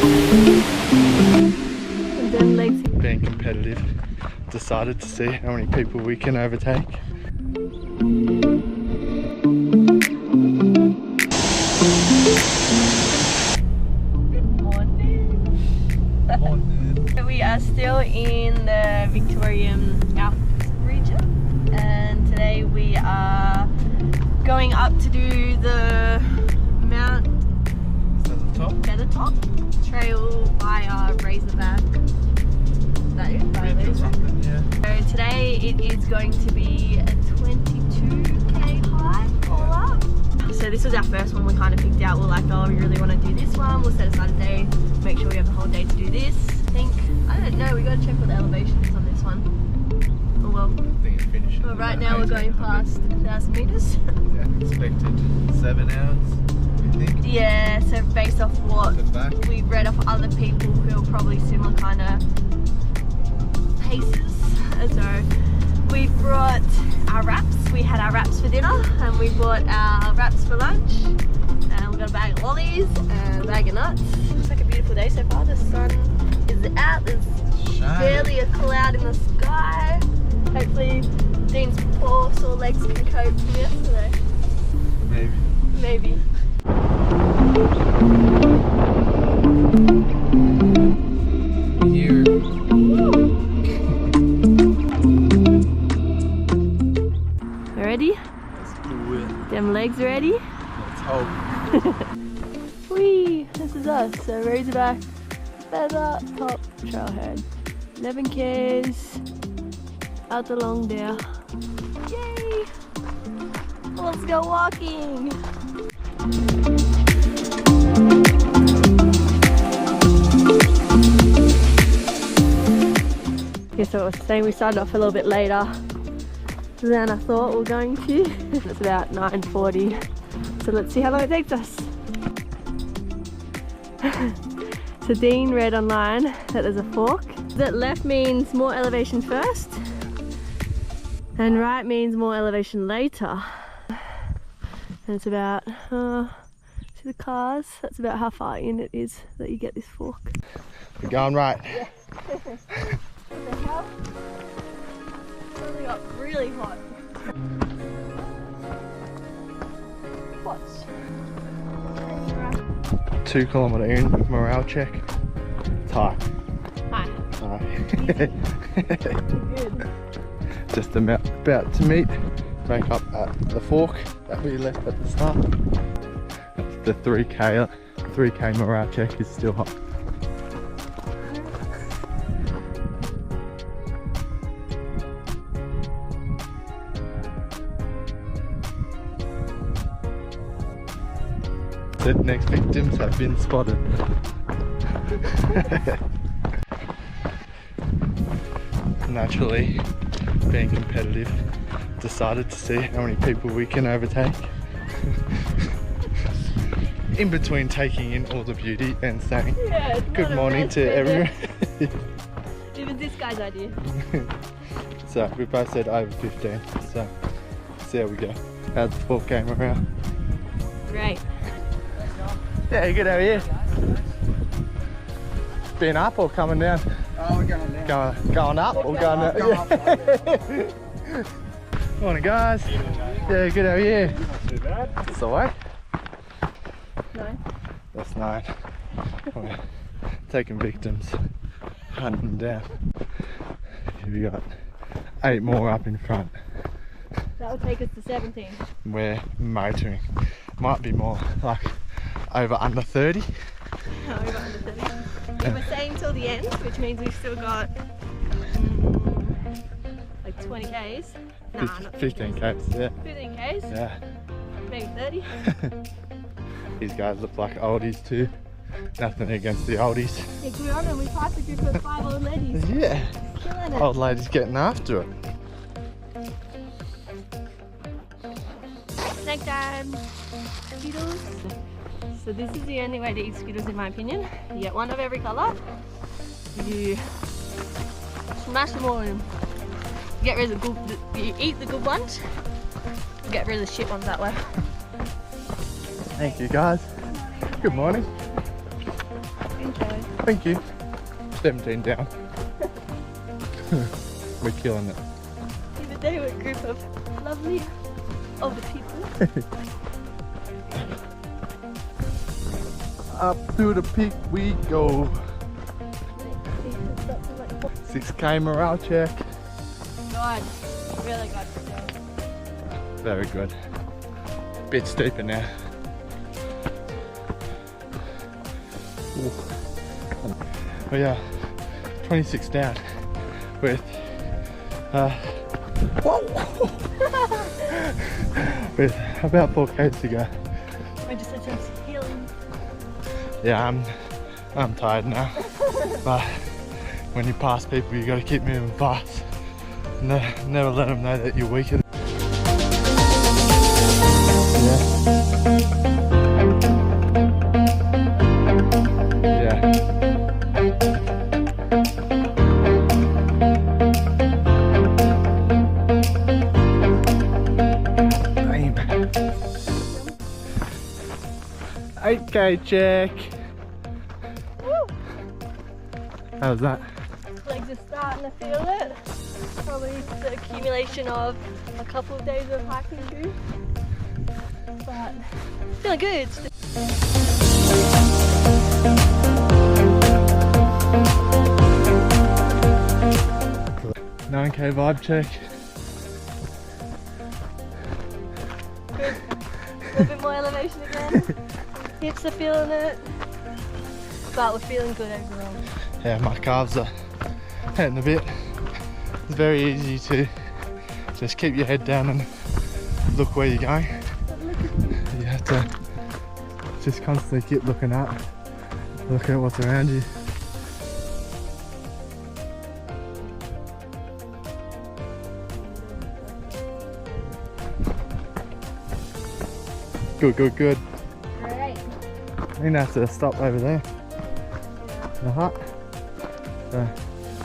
And then legs. Being competitive, decided to see how many people we can overtake. We are still in the Victorian Alpine Region, and today we are going up to do the Mount Feathertop trail via Razorback. Is that it? Via Razorback? Yeah. So today it is going to be a 22k hike all up. So this was our first one we kind of picked out. We're like, oh, we really want to do this one. We'll set aside a day, make sure we have the whole day to do this. I don't know, we got to check what the elevation is on this one. Oh well. I think it's finishing. Well, right now we're going past 1,000 metres. Yeah, expected 7 hours, I think. Yeah, so based off what we've read off other people who are probably similar kind of paces. So we brought our wraps. We had our wraps for dinner, and we bought our wraps for lunch. And we got a bag of lollies and a bag of nuts. Looks like a beautiful day so far. The sun is out. There's barely a cloud in the sky. Hopefully Dean's poor sore legs can cope from yesterday. Maybe. Here. Ready? Let's do it. Them legs ready? Let's hope. Whee! This is us. So Razorback, Feathertop trailhead. 11 k's out along there. Yay! Let's go walking. Okay, so I was saying we started off a little bit later than I thought we were going to. It's about 9:40. So let's see how long it takes us. So Dean read online that there's a fork. That left means more elevation first, and right means more elevation later. And it's about, see the cars? That's about how far in it is that you get this fork. We're going right. Yeah. What the hell? It's only got really hot. What? 2 kilometre in, morale check. It's high. Hi. Good. Just about to meet, break up at the fork that we left at the start. The 3k morale check is still hot. The next victims have been spotted. Naturally, being competitive, decided to see how many people we can overtake. In between taking in all the beauty and saying good morning to everyone. It was this guy's idea. So we both said over 15, so see how we go. How's the fork game around? Great. Yeah, good, how are you? Been up or coming down? Oh, we're going down. Going up or going down? Yeah. Morning guys. Yeah, good, how are you? Not too bad. That's alright. 9. That's 9. We're taking victims, hunting them down. Here we got 8 more up in front. That would take us to 17. We're motoring. Might be more like over under 30. No, we're under 30. We were saying till the end, which means we've still got like 20 k's. Nah, not 15 k's, yeah. 15 k's? Yeah. Maybe 30. These guys look like oldies too. Nothing against the oldies. Yeah, to be honest, we passed a group of 5 old ladies. Yeah. Killing it. Old ladies getting after it. Snack time. Skittles. So this is the only way to eat Skittles in my opinion. You get one of every colour. You smash them all in. You get rid of the good, you eat the good ones. You get rid of the shit ones that way. Thank you guys. Good morning. Enjoy. Thank you. 17 down. We're killing it. The other day we're a group of lovely older people. Up to the peak we go. 6k morale check. God, really good. Very good. Bit steeper now. Ooh. Oh yeah, 26 down with whoa! with about 4k to go. I just had some healing. Yeah, I'm tired now. But when you pass people, you got to keep moving fast. Never let them know that you're weaker. Damn. 8k check. Woo! How's that? Legs are starting to feel it. Probably the accumulation of a couple of days of hiking too. But feeling good. 9k vibe check. Good. A little bit more elevation again. Hips are feeling it. But we're feeling good overall. Yeah, my calves are hurting a bit. It's very easy to just keep your head down and look where you're going. You have to just constantly keep looking up, look at what's around you. Good, good, good. Great. I think that's a stop over there. The hut. So,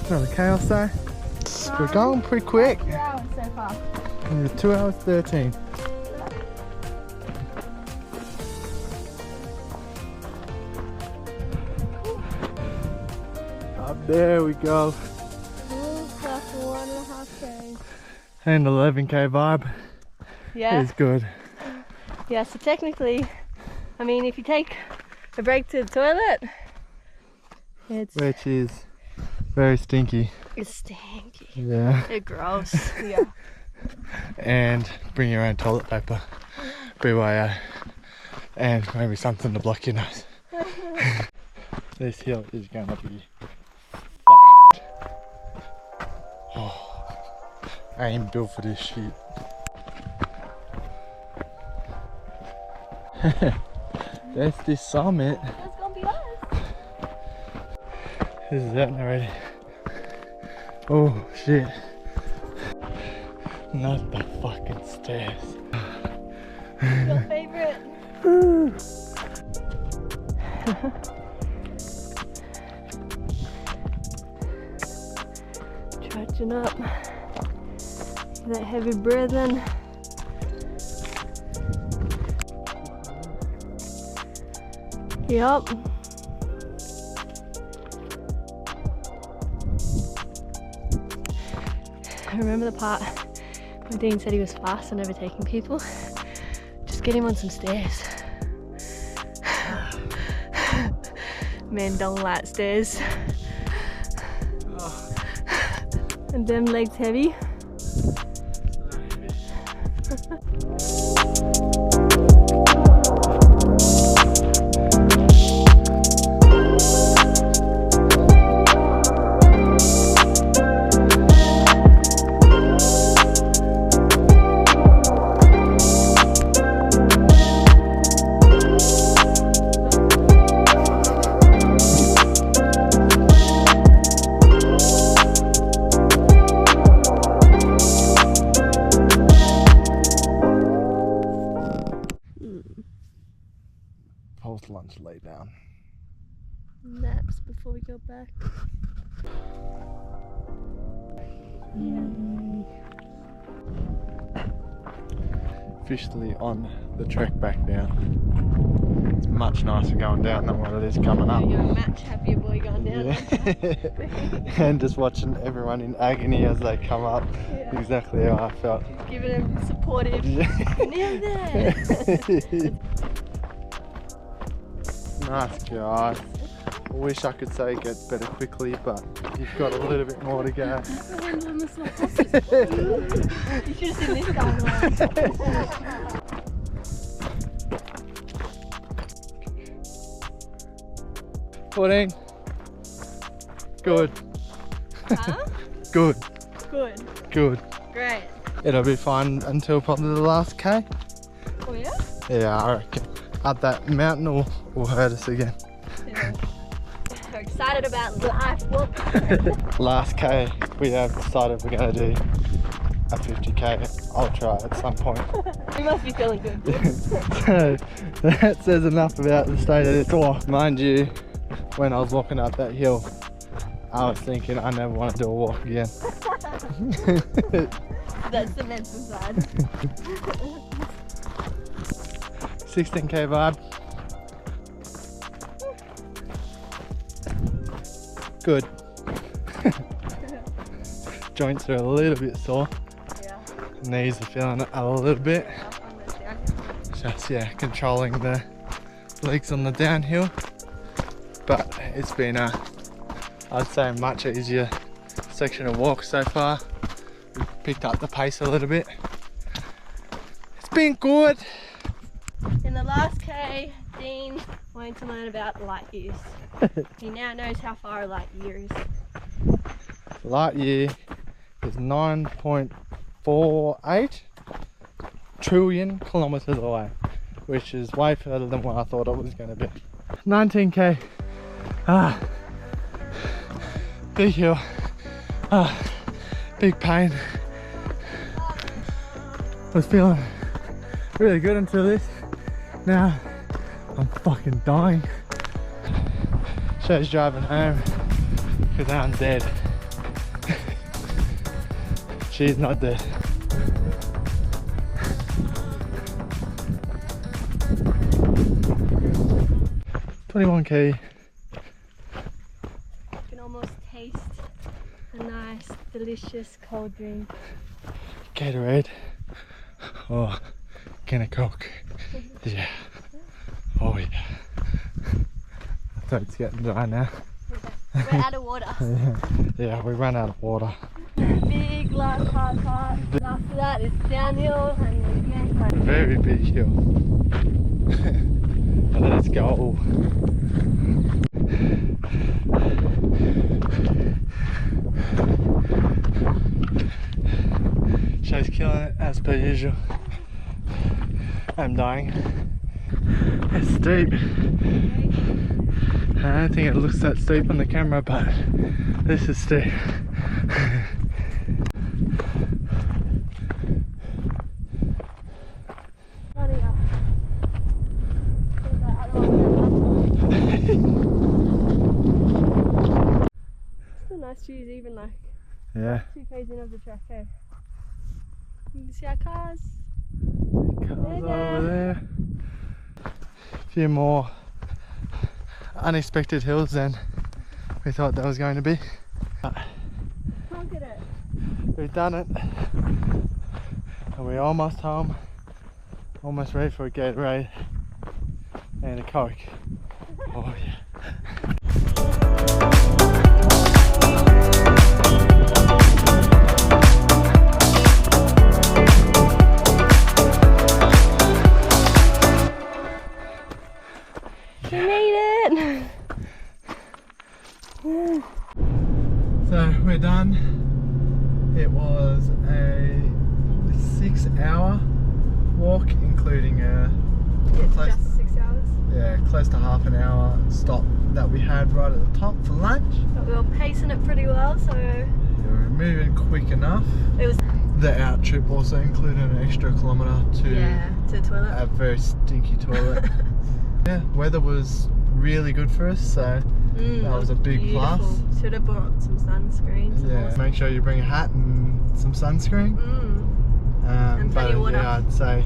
another chaos there. We're going pretty quick. 2 hours so far. 2 hours 13. Up there we go. Plus 1.5k. And 11k vibe. Yeah. It's good. Yeah, so technically, I mean, if you take a break to the toilet, Which is very stinky. it's stinky. Yeah. It's gross. Yeah. And bring your own toilet paper. BYO. And maybe something to block your nose. This hill is going to be fucked. Oh, I ain't built for this shit. That's the summit. That's gonna be us. This is it already. Oh shit. Not the fucking stairs. Your favorite. Charging up. That heavy breathing. Yup. I remember the part when Dean said he was fast and overtaking people. Just get him on some stairs. Men don't like stairs. And them legs heavy. Post lunch lay down. Naps before we go back. Officially on the trek back down. It's much nicer going down than what it is coming up. You're a much happier boy going down. Yeah. And just watching everyone in agony as they come up. Yeah. Exactly how I felt. Giving him supportive. Near there. Nice guys. I wish I could say it gets better quickly, but you've got a little bit more to go. You should have seen this going on. 14. Good. Huh? Good. Good. Good. Great. It'll be fine until probably the last K. Oh yeah? Yeah, I reckon. Up that mountain will hurt us again. Yeah. We're excited about life. Whoop. Last K, we have decided we're going to do a 50K ultra at some point. You must be feeling good. So that says enough about the state of this walk. Mind you, when I was walking up that hill, I was thinking I never want to do a walk again. That's the mental side. 16K vibe. Good. Joints are a little bit sore. Yeah. Knees are feeling it a little bit. Just controlling the legs on the downhill. But it's been a, I'd say, much easier section of walk so far. We've picked up the pace a little bit. It's been good. In the last K, Dean wanted to learn about light years. He now knows how far a light year is. Light year is 9.48 trillion kilometers away, which is way further than what I thought it was going to be. 19K. Big hill. Big pain. Was feeling really good until this. Now I'm fucking dying. Show's driving home because I'm dead. She's not dead. $21K. You can almost taste a nice, delicious cold drink. Gatorade. Oh, can of Coke. Yeah. Oh yeah. I thought it's getting dry now. We're out of water. Yeah, we ran out of water. Big last hard part. After that it's downhill and again like Very big hill. Let's go. Show's killing it as per usual. I'm dying. It's steep. I don't think it looks that steep on the camera, but this is steep. Still nice views, even like Yeah. 2 k's in of the track, eh? You can see our cars. Cars over there. A few more unexpected hills than we thought there was going to be. Can't get it. We've done it. And we're almost home. Almost ready for a Gatorade and a Coke. Oh yeah. We made it! So we're done. It was a 6-hour walk, including a Just 6 hours. close to half an hour stop that we had right at the top for lunch. But we were pacing it pretty well, so We were moving quick enough. it was The out trip also included an extra kilometre to to the toilet. a very stinky toilet. Yeah, weather was really good for us, so that was a big beautiful. plus. Should have brought some sunscreen. Yeah, make sure you bring a hat and some sunscreen. And plenty of water. Yeah, I'd say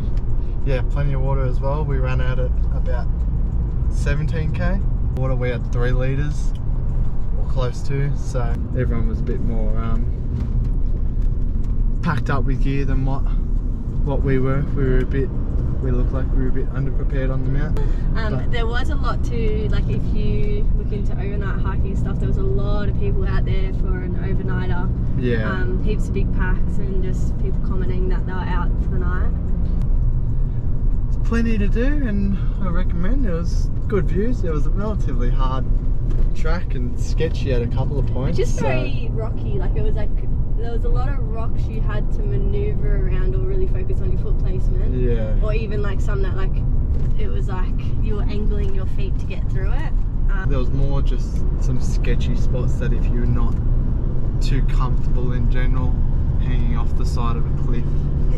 plenty of water as well. We ran out at about 17k. Water we had 3 litres or close to, so everyone was a bit more packed up with gear than what we were. We looked like we were a bit underprepared on the mount. There was a lot to, like, if you look into overnight hiking stuff, there was a lot of people out there for an overnighter. Yeah. Heaps of big packs and just people commenting that they were out for the night. There's plenty to do, and I recommend. There was good views. It was a relatively hard track and sketchy at a couple of points. Just very rocky. Like, it was like there was a lot of rocks you had to maneuver around or really focus on your foot placement. Yeah. Or even like some that like it was like you were angling your feet to get through it. There was more just some sketchy spots that if you're not too comfortable in general, hanging off the side of a cliff.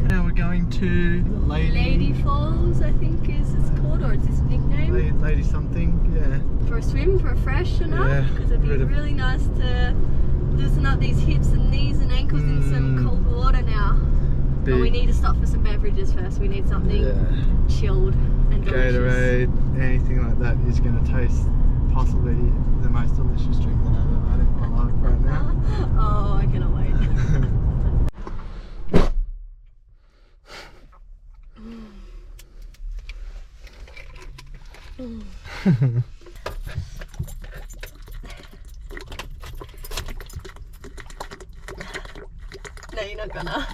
Now we're going to Lady Falls, I think is it's called, or it's this nickname. Lady something, yeah. For a swim, for a freshen up, Yeah, because it'd be really nice to loosen up these hips and knees and ankles in some cold water now. But we need to stop for some beverages first. We need something chilled and delicious. Gatorade, anything like that is going to taste possibly the most delicious drink that I've ever had in my life right now. Oh, I cannot wait. No, you're not gonna.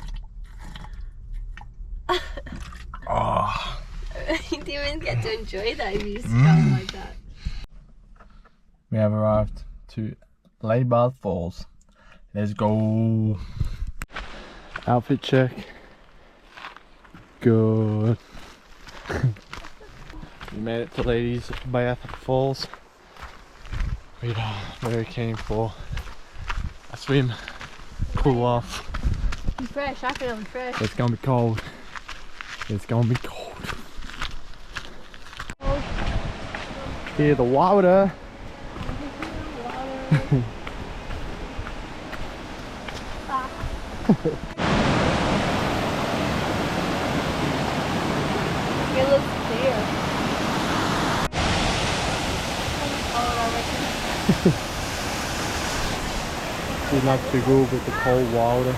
Oh. You didn't even get to enjoy that if you just come like that. We have arrived to Falls. Let's go. Outfit check. Good. We made it to Ladies Bath Falls. We are very keen for a swim, cool off. I'm fresh, I feel I'm fresh. It's gonna be cold. It's gonna be cold. Hear the water. It looks clear. We'd love to go with the cold water.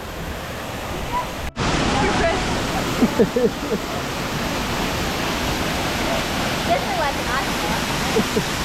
Definitely like an ice bath.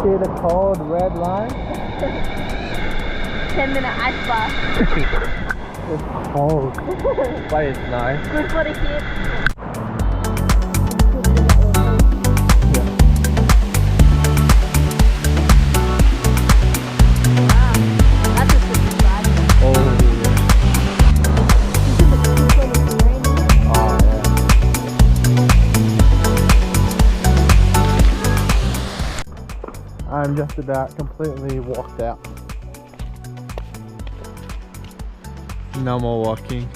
See the cold red line? 10-minute ice bath. It's cold, but it's nice. Good for the hips. I'm just about completely walked out. No more walking.